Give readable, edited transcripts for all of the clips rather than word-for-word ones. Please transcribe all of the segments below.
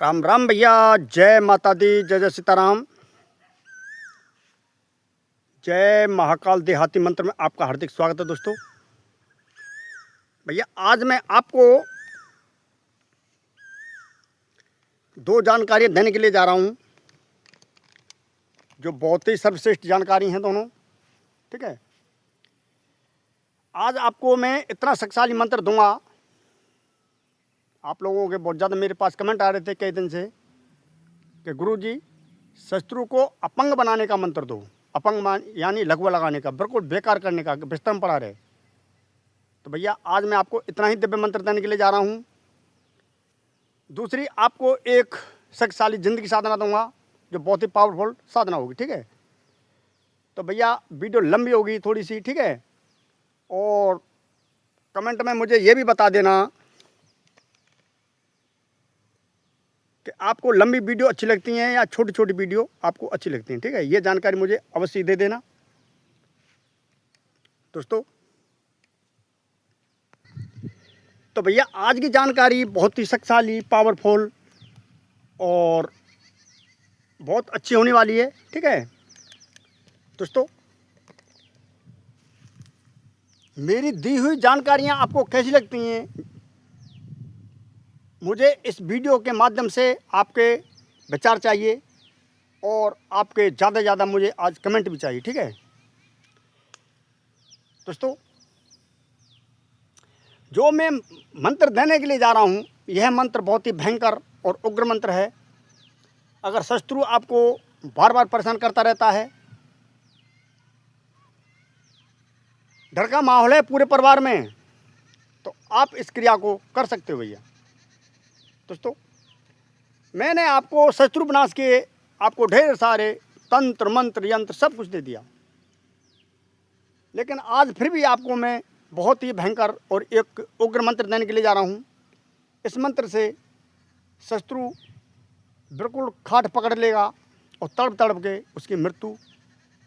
राम राम भैया, जय माता दी, जय जय सीताराम। जय महाकाल देहाती मंत्र में आपका हार्दिक स्वागत है दोस्तों। भैया आज मैं आपको दो जानकारी देने के लिए जा रहा हूँ जो बहुत ही सर्वश्रेष्ठ जानकारी हैं दोनों। ठीक है, आज आपको मैं इतना शक्तिशाली मंत्र दूंगा। आप लोगों के बहुत ज़्यादा मेरे पास कमेंट आ रहे थे कई दिन से कि गुरुजी शत्रु को अपंग बनाने का मंत्र दो। अपंग यानी लघुआ लगाने का, बिल्कुल बेकार करने का, बिस्तर में पड़ा रहे। तो भैया आज मैं आपको इतना ही दिव्य मंत्र देने के लिए जा रहा हूँ। दूसरी आपको एक शक्तिशाली जिंदगी साधना दूंगा जो बहुत ही पावरफुल साधना होगी। ठीक है, तो भैया वीडियो लंबी होगी थोड़ी सी। ठीक है, और कमेंट में मुझे ये भी बता देना कि आपको लंबी वीडियो अच्छी लगती हैं या छोटी छोटी वीडियो आपको अच्छी लगती हैं। ठीक है, ये जानकारी मुझे अवश्य दे देना दोस्तों। तो भैया आज की जानकारी बहुत ही शक्तिशाली, पावरफुल और बहुत अच्छी होने वाली है। ठीक है दोस्तों, मेरी दी हुई जानकारियाँ आपको कैसी लगती हैं, मुझे इस वीडियो के माध्यम से आपके विचार चाहिए और आपके ज़्यादा से ज़्यादा मुझे आज कमेंट भी चाहिए। ठीक है दोस्तों, जो मैं मंत्र देने के लिए जा रहा हूँ यह मंत्र बहुत ही भयंकर और उग्र मंत्र है। अगर शत्रु आपको बार बार परेशान करता रहता है, डर का माहौल है पूरे परिवार में, तो आप इस क्रिया को कर सकते हो भैया। दोस्तों, मैंने आपको शत्रु विनाश के आपको ढेर सारे तंत्र मंत्र यंत्र सब कुछ दे दिया, लेकिन आज फिर भी आपको मैं बहुत ही भयंकर और एक उग्र मंत्र देने के लिए जा रहा हूँ। इस मंत्र से शत्रु बिल्कुल खाट पकड़ लेगा और तड़प तड़प के उसकी मृत्यु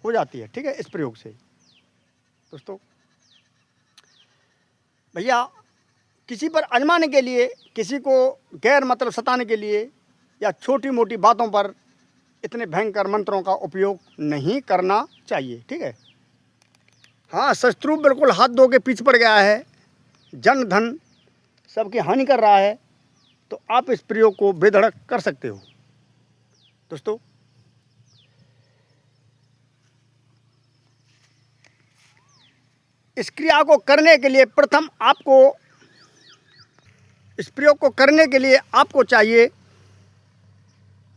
हो जाती है। ठीक है, इस प्रयोग से दोस्तों भैया किसी पर आजमाने के लिए, किसी को गैर मतलब सताने के लिए या छोटी मोटी बातों पर इतने भयंकर मंत्रों का उपयोग नहीं करना चाहिए। ठीक है, हाँ शत्रु बिल्कुल हाथ धो के पीछे पड़ गया है, जन धन सबकी हानि कर रहा है, तो आप इस प्रयोग को बेधड़क कर सकते हो दोस्तों। इस क्रिया को करने के लिए प्रथम आपको, इस प्रयोग को करने के लिए आपको चाहिए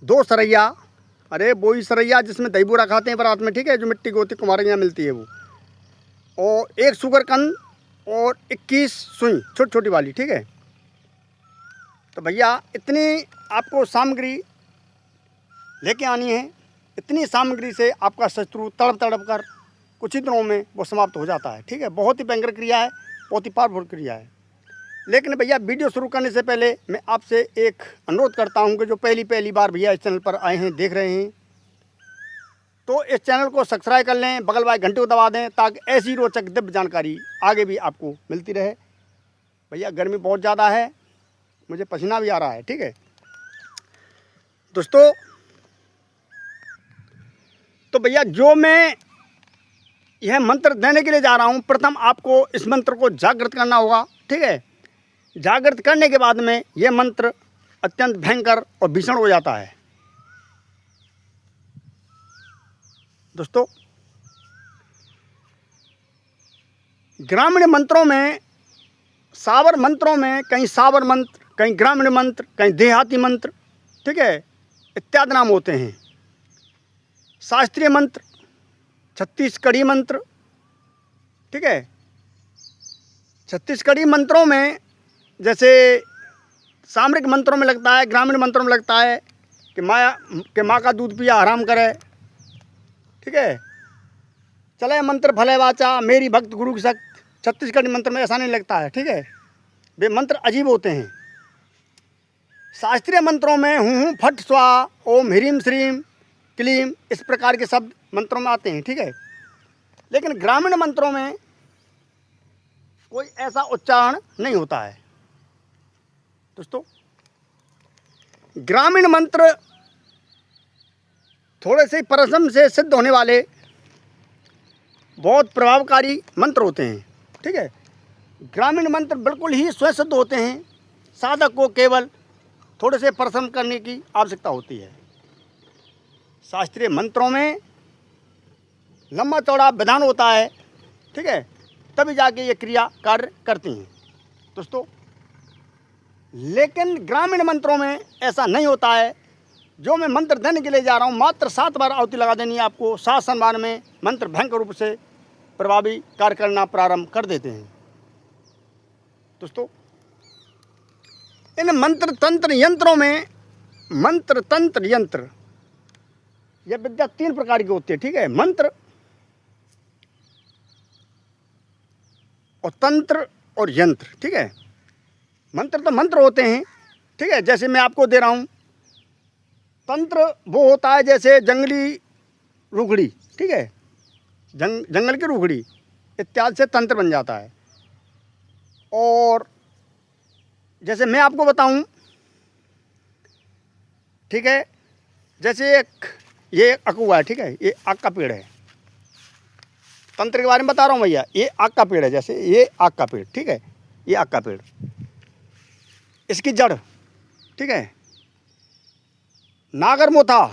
2 सरैया। अरे वही सरैया जिसमें दही बूरा खाते हैं बारात में। ठीक है, जो मिट्टी की होती कुम्हारे यहाँ मिलती है वो, और 1 शुगरकंद और 21 सुई छोटी छोटी वाली। ठीक है, तो भैया इतनी आपको सामग्री लेके आनी है। इतनी सामग्री से आपका शत्रु तड़प तड़प कर कुछ ही दिनों में वो समाप्त हो जाता है। ठीक है, बहुत ही भयंकर क्रिया है, बहुत ही पावरफुल क्रिया है। लेकिन भैया वीडियो शुरू करने से पहले मैं आपसे एक अनुरोध करता हूं कि जो पहली बार भैया इस चैनल पर आए हैं, देख रहे हैं, तो इस चैनल को सब्सक्राइब कर लें, बगल वाले घंटे को दबा दें, ताकि ऐसी रोचक दिव्य जानकारी आगे भी आपको मिलती रहे। भैया गर्मी बहुत ज़्यादा है, मुझे पसीना भी आ रहा है। ठीक है दोस्तों, तो भैया जो मैं यह मंत्र देने के लिए जा रहा हूँ, प्रथम आपको इस मंत्र को जागृत करना होगा। ठीक है, जागृत करने के बाद में यह मंत्र अत्यंत भयंकर और भीषण हो जाता है दोस्तों। ग्रामीण मंत्रों में, सावर मंत्रों में कहीं सावर मंत्र, कहीं ग्रामीण मंत्र, कहीं देहाती मंत्र, ठीक है, इत्यादि नाम होते हैं। शास्त्रीय मंत्र, छत्तीसगढ़ी मंत्र। ठीक है, छत्तीसगढ़ी मंत्रों में जैसे सामरिक मंत्रों में लगता है, ग्रामीण मंत्रों में लगता है कि माँ का दूध पिया हराम करे। ठीक है, चले मंत्र भले वाचा मेरी भक्त गुरु की शक्त। छत्तीसगढ़ी मंत्र में ऐसा नहीं लगता है। ठीक है, वे मंत्र अजीब होते हैं। शास्त्रीय मंत्रों में हूँ फट स्वा, ओम ह्रीम श्रीम क्लीम, इस प्रकार के शब्द मंत्रों में आते हैं। ठीक है, लेकिन ग्रामीण मंत्रों में कोई ऐसा उच्चारण नहीं होता है दोस्तों। ग्रामीण मंत्र थोड़े से परिश्रम से सिद्ध होने वाले बहुत प्रभावकारी मंत्र होते हैं, ठीक है। ग्रामीण मंत्र बिल्कुल ही स्वसिद्ध होते हैं। साधक को केवल थोड़े से परिश्रम करने की आवश्यकता होती है। शास्त्रीय मंत्रों में लंबा चौड़ा विधान होता है, ठीक है, तभी जाके ये क्रिया कार्य करती हैं दोस्तों। लेकिन ग्रामीण मंत्रों में ऐसा नहीं होता है। जो मैं मंत्र देने के लिए जा रहा हूँ, मात्र 7 बार आहुति लगा देनी है आपको। 7 संबार में मंत्र भयंकर रूप से प्रभावी कार्य करना प्रारंभ कर देते हैं दोस्तों। इन मंत्र तंत्र यंत्रों में, मंत्र तंत्र यंत्र, यह विद्या 3 प्रकार की होती है, ठीक है। मंत्र और तंत्र और यंत्र, ठीक है। मंत्र तो मंत्र होते हैं, ठीक है, जैसे मैं आपको दे रहा हूँ। तंत्र वो होता है जैसे जंगली रूखड़ी, ठीक है, जंगल की रूखड़ी इत्यादि से तंत्र बन जाता है। और जैसे मैं आपको बताऊं, ठीक है, जैसे ये अकुआ है, ठीक है, ये आक का पेड़ है। तंत्र के बारे में बता रहा हूँ भैया। ये आक का पेड़ है, जैसे ये आक का पेड़, ठीक है, ये आक का पेड़, इसकी जड़, ठीक है, नागरमोथा,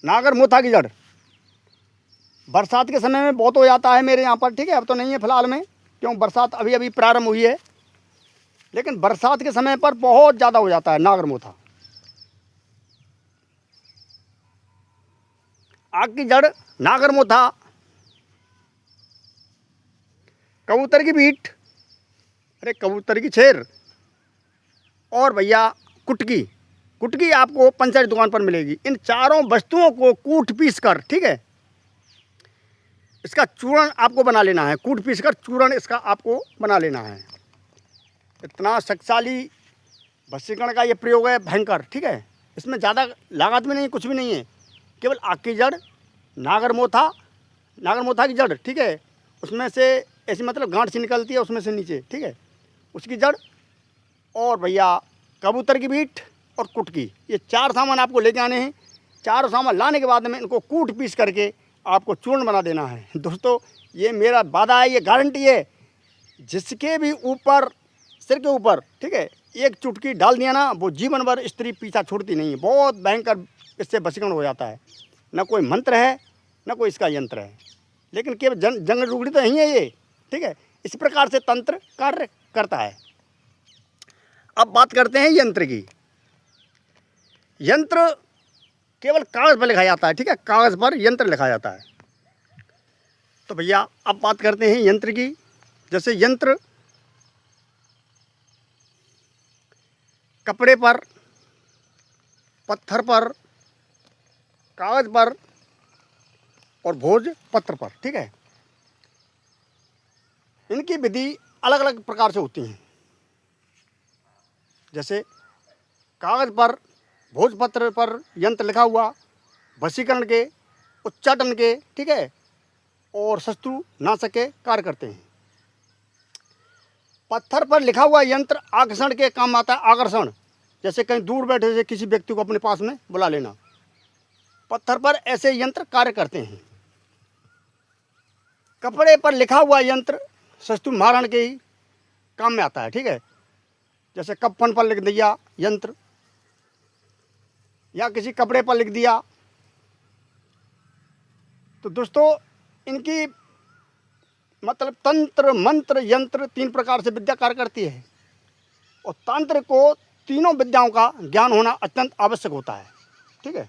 नागरमोथा की जड़ बरसात के समय में बहुत हो जाता है मेरे यहाँ पर, ठीक है। अब तो नहीं है फिलहाल में, क्यों बरसात अभी अभी प्रारंभ हुई है, लेकिन बरसात के समय पर बहुत ज़्यादा हो जाता है नागरमोथा। आग की जड़, नागरमोथा, कबूतर की बीट, अरे कबूतर की छेर, और भैया कुटकी, कुटकी आपको पंचर दुकान पर मिलेगी। इन चारों वस्तुओं को कूट पीस कर, ठीक है, इसका चूर्ण आपको बना लेना है। कूट पीस कर चूर्ण इसका आपको बना लेना है। इतना शक्तिशाली वशीकरण का ये प्रयोग है, भयंकर, ठीक है। इसमें ज़्यादा लागत भी नहीं, कुछ भी नहीं है, केवल आग की जड़, नागरमोथा की जड़, ठीक है, उसमें से ऐसी मतलब गांठ सी निकलती है उसमें से नीचे, ठीक है, उसकी जड़, और भैया कबूतर की बीट और कुटकी, ये 4 सामान आपको लेके आने हैं। 4 सामान लाने के बाद में इनको कूट पीस करके आपको चूर्ण बना देना है दोस्तों। ये मेरा वादा है, ये गारंटी है। जिसके भी ऊपर, सिर के ऊपर, ठीक है, एक चुटकी डाल दिया ना, वो जीवन भर स्त्री पीछा छोड़ती नहीं है। बहुत भयंकर इससे वशीकरण हो जाता है। न कोई मंत्र है, न कोई इसका यंत्र है, लेकिन केवल जंगल रूखड़ी तो नहीं है ये, ठीक है। इस प्रकार से तंत्र कार्य करता है। अब बात करते हैं यंत्र की। यंत्र केवल कागज़ पर लिखा जाता है, ठीक है, कागज़ पर यंत्र लिखा जाता है। तो भैया अब बात करते हैं यंत्र की। जैसे यंत्र कपड़े पर, पत्थर पर, कागज़ पर और भोज पत्र पर, ठीक है, इनकी विधि अलग अलग प्रकार से होती हैं। जैसे कागज़ पर, भोजपत्र पर यंत्र लिखा हुआ वशीकरण के, उच्चाटन के, ठीक है, और शत्रु नाशक के कार्य करते हैं। पत्थर पर लिखा हुआ यंत्र आकर्षण के काम आता है। आकर्षण, जैसे कहीं दूर बैठे से किसी व्यक्ति को अपने पास में बुला लेना, पत्थर पर ऐसे यंत्र कार्य करते हैं। कपड़े पर लिखा हुआ यंत्र शत्रु मारण के ही काम में आता है, ठीक है, जैसे कफन पर लिख दिया यंत्र, या किसी कपड़े पर लिख दिया। तो दोस्तों इनकी मतलब तंत्र, मंत्र, यंत्र 3 प्रकार से विद्या कार्य करती है। और तांत्रिक को तीनों विद्याओं का ज्ञान होना अत्यंत आवश्यक होता है, ठीक है।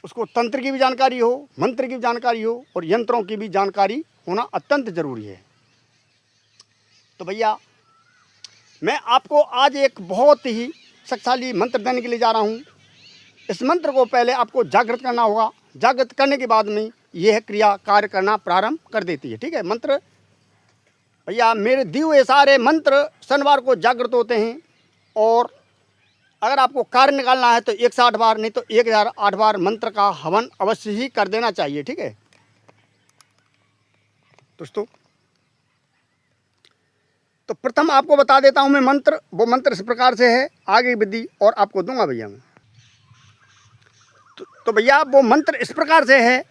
उसको तंत्र की भी जानकारी हो, मंत्र की भी जानकारी हो, और यंत्रों की भी जानकारी होना अत्यंत जरूरी है। तो भैया मैं आपको आज एक बहुत ही शक्तिशाली मंत्र देने के लिए जा रहा हूँ। इस मंत्र को पहले आपको जागृत करना होगा। जागृत करने के बाद में यह क्रिया कार्य करना प्रारंभ कर देती है, ठीक है। मंत्र भैया मेरे दिए हुए सारे मंत्र शनिवार को जागृत होते हैं। और अगर आपको कार्य निकालना है तो 108 बार, नहीं तो 1008 बार मंत्र का हवन अवश्य ही कर देना चाहिए, ठीक है दोस्तों। तो प्रथम आपको बता देता हूँ मैं मंत्र। वो मंत्र इस प्रकार से है, आगे विधि और आपको दूंगा भैया मैं। तो भैया वो मंत्र इस प्रकार से है।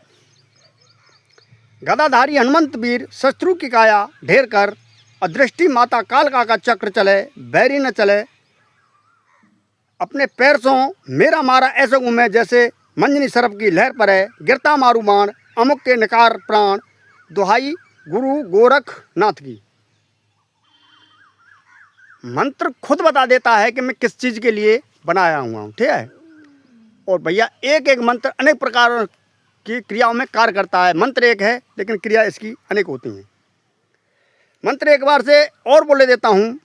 गदाधारी हनुमंत वीर शत्रु की काया ढेर कर, अदृष्टि माता कालका का चक्र चले, बैरी न चले अपने पैर सो, मेरा मारा ऐसे घूमे जैसे मंजनी सरफ की लहर पर है, गिरता मारू बाण अमुक के निकार प्राण, दुहाई गुरु गोरखनाथ की। मंत्र खुद बता देता है कि मैं किस चीज़ के लिए बनाया हुआ हूँ, ठीक है। और भैया एक एक मंत्र अनेक प्रकार की क्रियाओं में कार्य करता है। मंत्र एक है लेकिन क्रिया इसकी अनेक होती हैं। मंत्र एक बार से और बोले देता हूँ।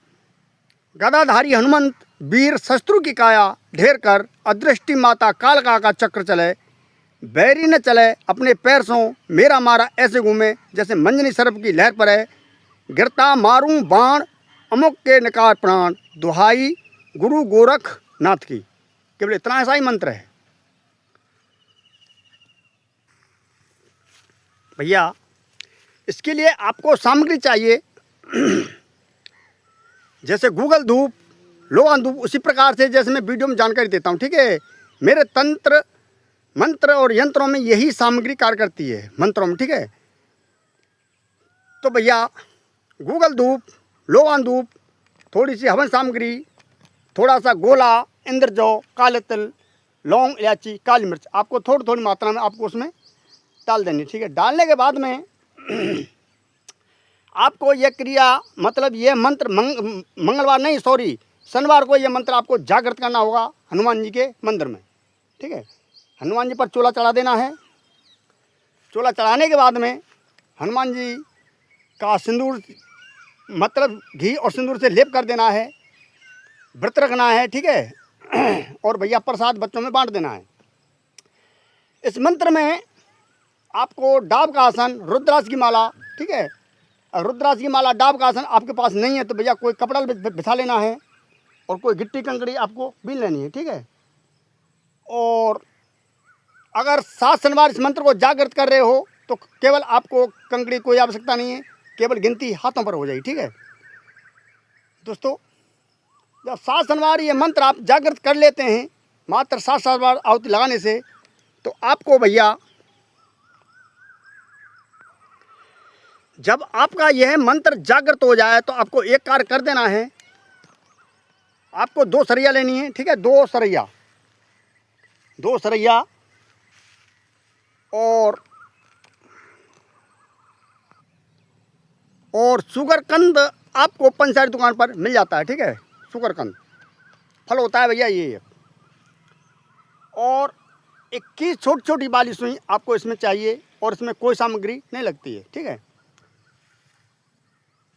गदाधारी हनुमंत वीर शत्रु की काया ढेर कर, अदृष्टि माता कालका का चक्र चले, बैरी न चले अपने पैर सो, मेरा मारा ऐसे घूमे जैसे मंजनी सरफ की लहर पर है, गिरता मारूं बाण अमुक के निकार प्राण, दुहाई गुरु गोरखनाथ की। केवल इतना ऐसा ही मंत्र है भैया। इसके लिए आपको सामग्री चाहिए जैसे गूगल धूप, लोहान धूप, उसी प्रकार से जैसे मैं वीडियो में जानकारी देता हूँ, ठीक है। मेरे तंत्र मंत्र और यंत्रों में यही सामग्री कार्य करती है, मंत्रों में, ठीक है। तो भैया गूगल धूप, लोहान धूप, थोड़ी सी हवन सामग्री, थोड़ा सा गोला, इंद्रजौ, काले तिल, लौंग, इलायची, काली मिर्च, आपको थोड़ी थोड़ी मात्रा में आपको उसमें डाल देनी, ठीक है। डालने के बाद में आपको यह क्रिया मतलब ये मंत्र मंगलवार नहीं, सॉरी, शनिवार को ये मंत्र आपको जागृत करना होगा हनुमान जी के मंदिर में, ठीक है। हनुमान जी पर चोला चढ़ा देना है। चोला चढ़ाने के बाद में हनुमान जी का सिंदूर मतलब घी और सिंदूर से लेप कर देना है, व्रत रखना है, ठीक है। और भैया प्रसाद बच्चों में बांट देना है। इस मंत्र में आपको डाब का आसन, रुद्राक्ष की माला, ठीक है। रुद्राक्ष की माला, डाब का आसन आपके पास नहीं है तो भैया कोई कपड़ा बिछा लेना है और कोई गिट्टी कंकड़ी आपको बीन लेनी है, ठीक है। और अगर 7 शनिवार इस मंत्र को जागृत कर रहे हो तो केवल आपको कंकड़ी कोई आवश्यकता नहीं है, केवल गिनती हाथों पर हो जाएगी, ठीक है दोस्तों। जब 7 शनिवार ये मंत्र आप जागृत कर लेते हैं मात्र 7 शनिवार आहुति लगाने से, तो आपको भैया जब आपका यह मंत्र जागृत हो जाए तो आपको एक कार्य कर देना है। आपको 2 सरैया लेनी है, ठीक है। 2 सरैया और शुगरकंद आपको पंचायत दुकान पर मिल जाता है, ठीक है। शुगरकंद फल होता है भैया ये। और 21 छोटी छोटी वाली सुई आपको इसमें चाहिए और इसमें कोई सामग्री नहीं लगती है, ठीक है।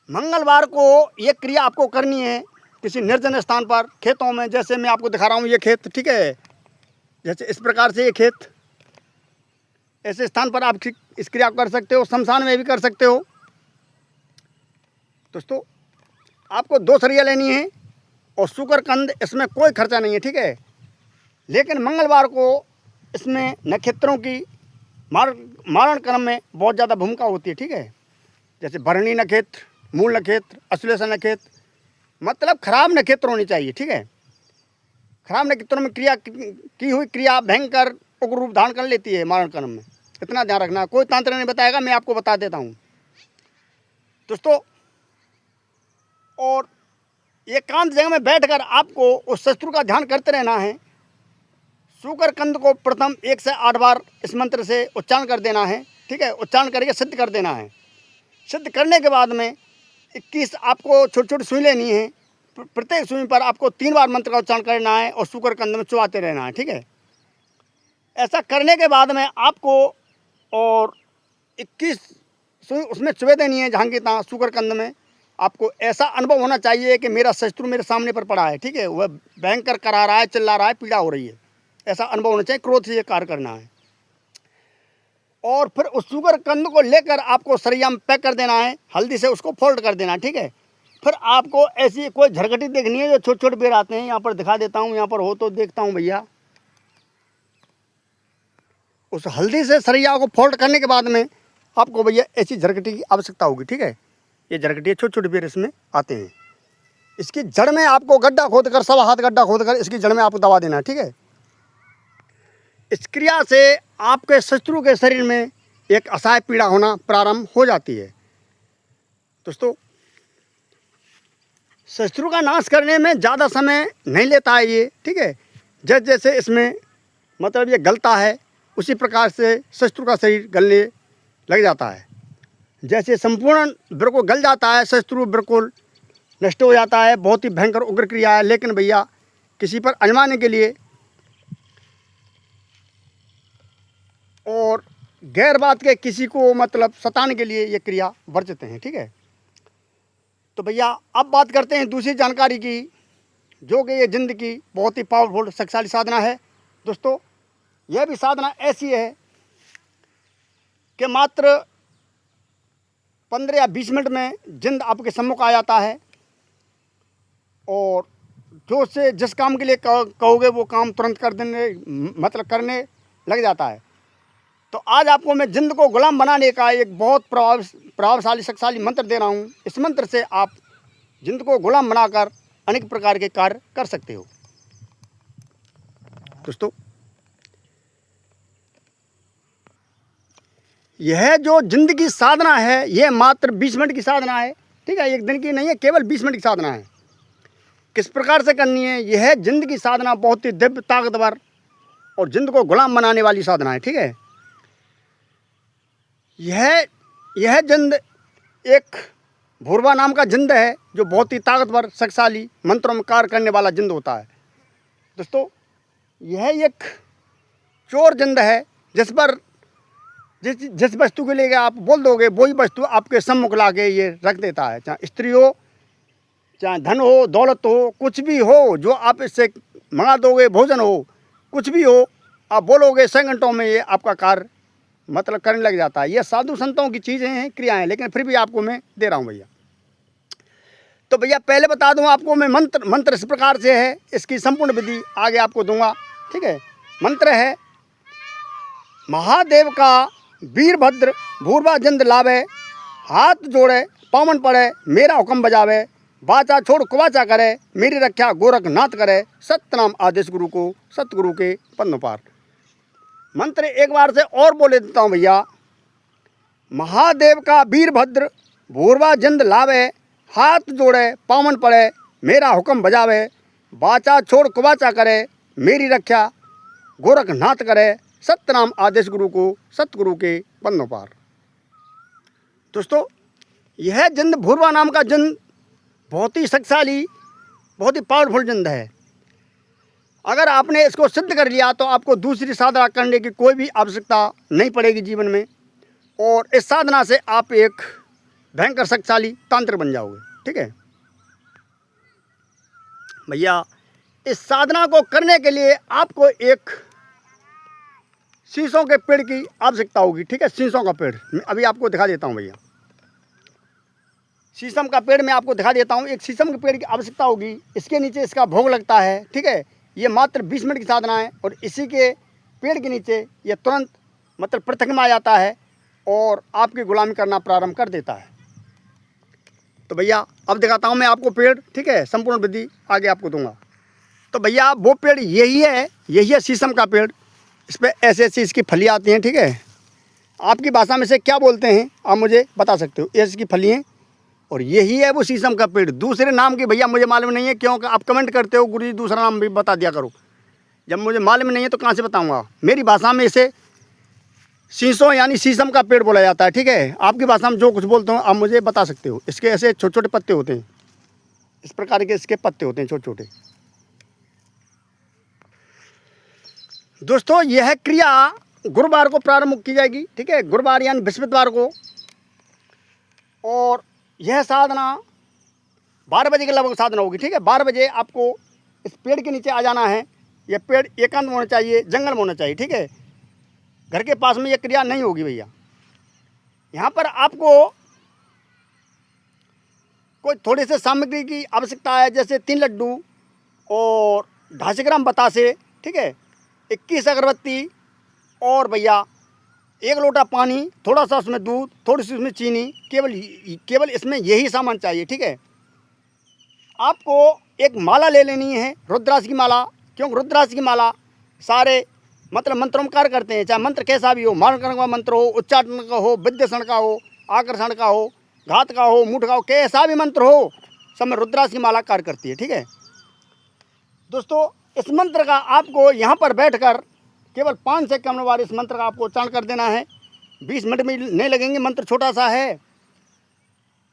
मंगलवार को ये क्रिया आपको करनी है किसी निर्जन स्थान पर, खेतों में। जैसे मैं आपको दिखा रहा हूँ ये खेत, ठीक है। जैसे इस प्रकार से ये खेत, ऐसे स्थान पर आप इस क्रिया को कर सकते हो। शमशान में भी कर सकते हो दोस्तों। आपको 2 सरैया लेनी है और शुगरकंद, इसमें कोई खर्चा नहीं है, ठीक है। लेकिन मंगलवार को इसमें नक्षत्रों की मारण क्रम में बहुत ज़्यादा भूमिका होती है, ठीक है। जैसे भरणी नक्षत्र, मूल नक्षत्र, अश्लेषा नक्षत्र, मतलब खराब नक्षत्र होनी चाहिए, ठीक है। खराब नक्षत्रों में क्रिया की हुई क्रिया भयंकर उग्र रूप धारण कर लेती है मारण क्रम में। इतना ध्यान रखना, कोई तंत्र नहीं बताएगा, मैं आपको बता देता हूँ दोस्तों। और एकांत जगह में बैठकर आपको उस शत्रु का ध्यान करते रहना है। शुगरकंद को प्रथम 1 से 8 बार इस मंत्र से उच्चारण कर देना है, ठीक है। उच्चारण करके सिद्ध कर देना है। सिद्ध करने के बाद में 21 आपको छोटी छोटी सुई लेनी है। प्रत्येक सुई पर आपको 3 बार मंत्र का उच्चारण करना है और शुगरकंद में चुबाते रहना है, ठीक है। ऐसा करने के बाद में आपको और 21 सुई उसमें चुबे देनी है जहाँ की तहाँ शुगरकंद में। आपको ऐसा अनुभव होना चाहिए कि मेरा शत्रु मेरे सामने पर पड़ा है, ठीक है। वह भयंकर करा रहा है, चिल्ला रहा है, पीड़ा हो रही है, ऐसा अनुभव होना चाहिए। क्रोध से ये कार्य करना है। और फिर उस शुगरकंद को लेकर आपको सरैया में पैक कर देना है, हल्दी से उसको फोल्ड कर देना है, ठीक है। फिर आपको ऐसी कोई झरकटी देखनी है जो छोटे छोटे बेर आते हैं, यहाँ पर दिखा देता हूँ, यहाँ पर हो तो देखता हूँ भैया। उस हल्दी से सरैया को फोल्ड करने के बाद में आपको भैया ऐसी झरकटी की आवश्यकता होगी, ठीक है। ये झरकटिया छोटे छोटे पेड़ इसमें आते हैं। इसकी जड़ में आपको गड्ढा खोद कर, 1.25 हाथ गड्ढा खोद कर इसकी जड़ में आपको दबा देना है, ठीक है। इस क्रिया से आपके शत्रु के शरीर में एक असहाय पीड़ा होना प्रारंभ हो जाती है। दोस्तों, शत्रु का नाश करने में ज़्यादा समय नहीं लेता है ये, ठीक है। जैसे जैसे इसमें मतलब ये गलता है, उसी प्रकार से शत्रु का शरीर गलने लग जाता है। जैसे संपूर्ण बिल्कुल गल जाता है, शत्रु बिल्कुल नष्ट हो जाता है। बहुत ही भयंकर उग्र क्रिया है, लेकिन भैया किसी पर आजमाने के लिए और गैर बात के किसी को मतलब सताने के लिए ये क्रिया बरतते हैं, ठीक है। तो भैया अब बात करते हैं दूसरी जानकारी की, जो कि ये जिंद की बहुत ही पावरफुल शक्तिशाली साधना है। दोस्तों, यह भी साधना ऐसी है कि मात्र 15 या 20 मिनट में जिंद आपके सम्मुख आ जाता है और जो से जिस काम के लिए कहोगे वो काम तुरंत कर देने मतलब करने लग जाता है। तो आज आपको मैं जिंद को गुलाम बनाने का एक बहुत प्रभावशाली शक्तिशाली मंत्र दे रहा हूँ। इस मंत्र से आप जिंद को गुलाम बनाकर अनेक प्रकार के कार्य कर सकते हो। दोस्तों, यह जो जिंद की साधना है यह मात्र 20 मिनट की साधना है, ठीक है। एक दिन की नहीं है, केवल 20 मिनट की साधना है। किस प्रकार से करनी है? यह जिंद की साधना बहुत ही दिव्य, ताकतवर और जिंद को गुलाम बनाने वाली साधना है, ठीक है। यह जिंद एक भूरवा नाम का जिंद है, जो बहुत ही ताकतवर, शक्तिशाली, मंत्रों में कार्य करने वाला जिंद होता है। दोस्तों, यह एक चोर जिंद है, जिस पर जिस वस्तु के लिए आप बोल दोगे वही वस्तु आपके सम्मुख ला के ये रख देता है। चाहे स्त्री हो, चाहे धन हो, दौलत हो, कुछ भी हो, जो आप इससे मंगा दोगे, भोजन हो, कुछ भी हो, आप बोलोगे 6 घंटों में ये आपका कार्य मतलब करने लग जाता है। ये साधु संतों की चीज़ें हैं, क्रियाएं, लेकिन फिर भी आपको मैं दे रहा हूँ भैया। तो भैया पहले बता दूँ आपको मैं मंत्र इस प्रकार से है, इसकी संपूर्ण विधि आगे आपको दूंगा, ठीक है। मंत्र है, महादेव का वीरभद्र भूरवा जिंद लावे, हाथ जोड़े पावन पड़े मेरा हुक्म बजावे, बाचा छोड़ कुवाचा करे मेरी रक्षा गोरखनाथ करे, सत्यनाम आदेश गुरु को सतगुरु के पन्नों पार। मंत्र एक बार से और बोले देता हूँ भैया। महादेव का वीरभद्र भूरवा जिंद लावे, हाथ जोड़े पावन पड़े मेरा हुक्म बजावे, बाचा छोड़ कुवाचा करे मेरी रक्षा गोरखनाथ करे, सत्यनाम आदेश गुरु को सतगुरु के पन्नों पार। दोस्तों, यह जिंद भूरवा नाम का जिंद बहुत ही शक्तिशाली, बहुत ही पावरफुल जिंद है। अगर आपने इसको सिद्ध कर लिया तो आपको दूसरी साधना करने की कोई भी आवश्यकता नहीं पड़ेगी जीवन में, और इस साधना से आप एक भयंकर शक्तिशाली तांत्रिक बन जाओगे, ठीक है भैया। इस साधना को करने के लिए आपको एक शीशों के पेड़ की आवश्यकता होगी, ठीक है। शीशों का पेड़ मैं अभी आपको दिखा देता हूँ भैया। शीशम का पेड़ मैं आपको दिखा देता हूँ। एक शीशम के पेड़ की आवश्यकता होगी, इसके नीचे इसका भोग लगता है, ठीक है। ये मात्र 20 मिनट की साधना है और इसी के पेड़ के नीचे ये तुरंत मतलब पृथक में आ जाता है और आपकी गुलामी करना प्रारंभ कर देता है। तो भैया अब दिखाता हूँ मैं आपको पेड़, ठीक है। संपूर्ण विधि आगे आपको दूंगा। तो भैया वो पेड़ यही है शीशम का पेड़। इस पर ऐसे ऐसी इसकी फली आती हैं, ठीक है। आपकी भाषा में से क्या बोलते हैं आप मुझे बता सकते हो। ऐसी इसकी फली हैं और यही है वो शीशम का पेड़। दूसरे नाम की भैया मुझे मालूम नहीं है, क्योंकि आप कमेंट करते हो गुरु जी दूसरा नाम भी बता दिया करो। जब मुझे मालूम नहीं है तो कहाँ से बताऊंगा। मेरी भाषा में इसे शीशों यानी शीशम का पेड़ बोला जाता है, ठीक है। आपकी भाषा में जो कुछ बोलते हो आप मुझे बता सकते हो। इसके ऐसे छोटे छोटे पत्ते होते हैं, इस प्रकार के इसके पत्ते होते हैं छोटे छोटे। दोस्तों, यह क्रिया गुरुवार को प्रारंभ की जाएगी, ठीक है। गुरुवार यानी बृहस्पतिवार को, और यह साधना 12 बजे के लगभग साधना होगी, ठीक है। 12 बजे आपको इस पेड़ के नीचे आ जाना है। यह पेड़ एकांत में होना चाहिए, जंगल में होना चाहिए, ठीक है। घर के पास में यह क्रिया नहीं होगी भैया। यहाँ पर आपको कोई थोड़े से सामग्री की आवश्यकता है, जैसे 3 लड्डू और 250 ग्राम बतासे, ठीक है, 21 अगरबत्ती और भैया 1 लोटा पानी, थोड़ा सा उसमें दूध, थोड़ी सी उसमें चीनी, केवल इसमें यही सामान चाहिए, ठीक है। आपको एक माला ले लेनी है, रुद्राक्ष की माला, क्योंकि रुद्राक्ष की माला सारे मतलब मंत्रों में कार्य करते हैं, चाहे मंत्र कैसा भी हो, मारण का मंत्र हो, उच्चाटन का हो, विद्यसन का हो, आकर्षण का हो, घात का हो, मूठ का हो, कैसा भी मंत्र हो, सब में रुद्राक्ष की माला कार्य करती है, ठीक है। दोस्तों, इस मंत्र का आपको यहाँ पर बैठकर केवल 5 से कम बार इस मंत्र का आपको उच्चारण कर देना है। 20 मिनट में नहीं लगेंगे, मंत्र छोटा सा है।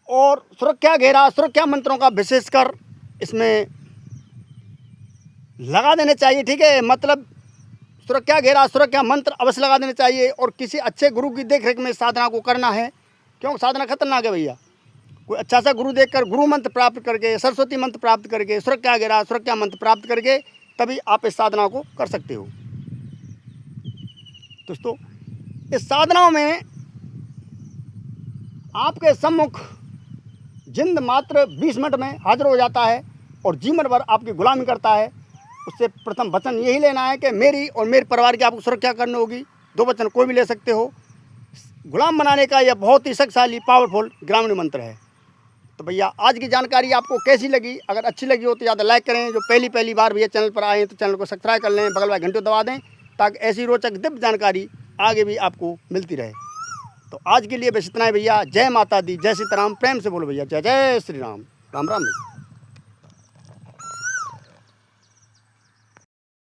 और सुरक्षा घेरा, सुरक्षा मंत्रों का विशेषकर इसमें लगा देने चाहिए, ठीक है। मतलब सुरक्षा घेरा, सुरक्षा मंत्र अवश्य लगा देने चाहिए। और किसी अच्छे गुरु की देखरेख में साधना को करना है, क्योंकि साधना खतरनाक है भैया। कोई अच्छा सा गुरु देखकर, गुरु मंत्र प्राप्त करके, सरस्वती मंत्र प्राप्त करके, सुरक्षा घेरा, सुरक्षा मंत्र प्राप्त करके तभी आप इस साधना को कर सकते हो। दोस्तों, इस साधना में आपके सम्मुख जिंद मात्र 20 मिनट में हाजिर हो जाता है और जीवन भर आपकी गुलामी करता है। उससे प्रथम वचन यही लेना है कि मेरी और मेरे परिवार की आपको सुरक्षा करनी होगी। 2 वचन कोई भी ले सकते हो। गुलाम बनाने का यह बहुत ही शक्तिशाली पावरफुल ग्रामीण मंत्र है। तो भैया, आज की जानकारी आपको कैसी लगी? अगर अच्छी लगी हो तो ज़्यादा लाइक करें। जो पहली बार भैया चैनल पर आए हैं तो चैनल को सब्सक्राइब कर लें, बगल वाले घंटे दबा दें, ताकि ऐसी रोचक दिव्य जानकारी आगे भी आपको मिलती रहे। तो आज के लिए बस इतना है भैया। जय माता दी, जय सीताराम। प्रेम से बोलो भैया, जय जय श्री राम। राम राम भैया।